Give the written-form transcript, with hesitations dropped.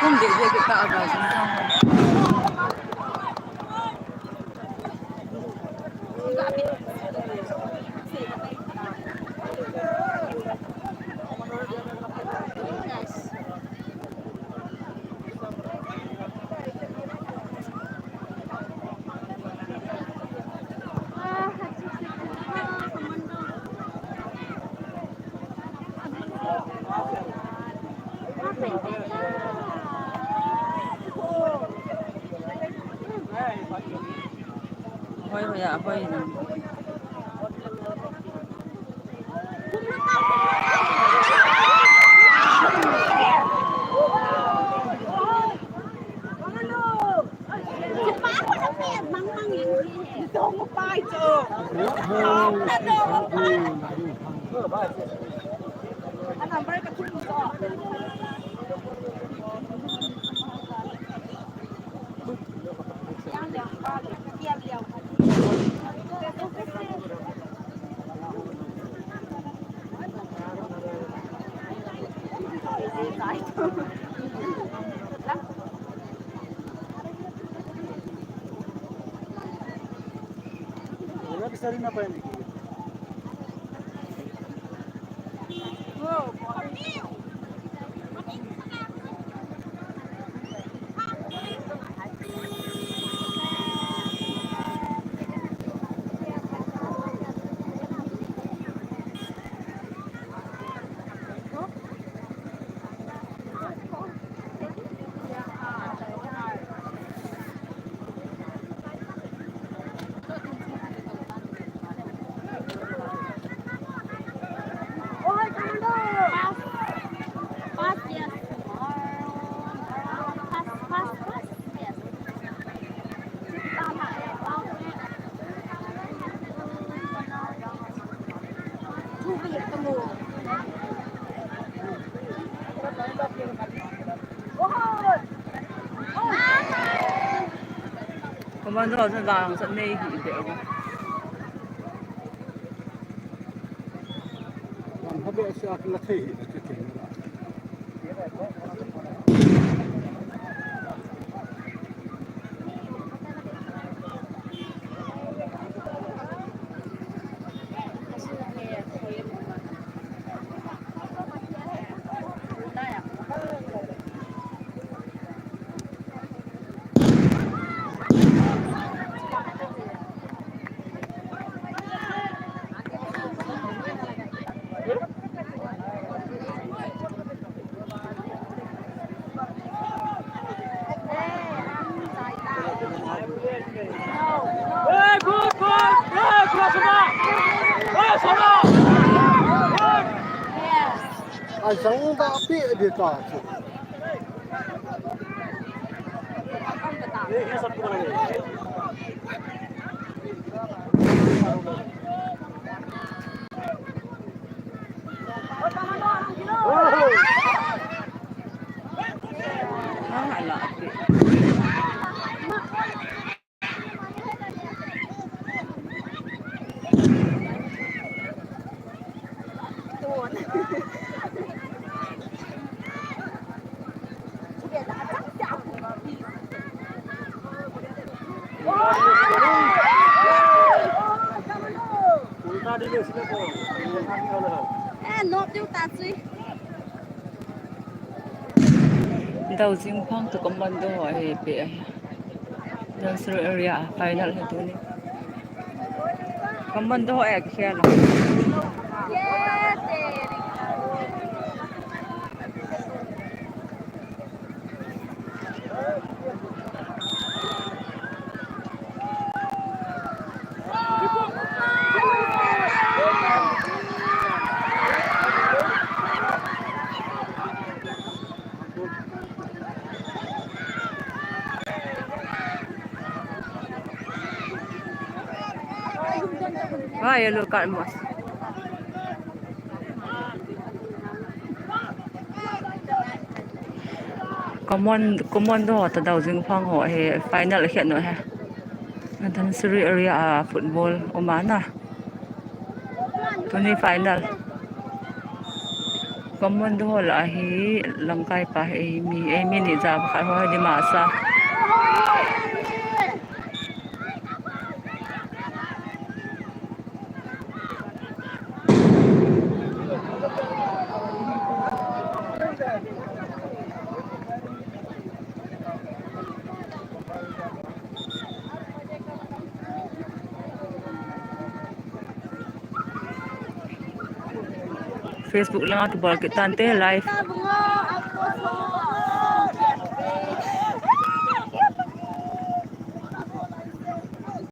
Không để dây cái cạo vào xuống trong. Thôi thôi à, thôi. Sarina pa yun. Công an dân vàng dẫn đi thì đều. Không biết sao là thế. Anh sống đã bị đi tòa chứ. Nó lại là daw simpang to commando ay pe dancer area final ito ni commando ay kaya no Wah, yellow card mas. Common do ta dau jing phang ho he final hian no he dan sri area football omana tuni final common do la hi langkai pa mi ni za kha ho di ma sa Facebook lang at ball kita ante live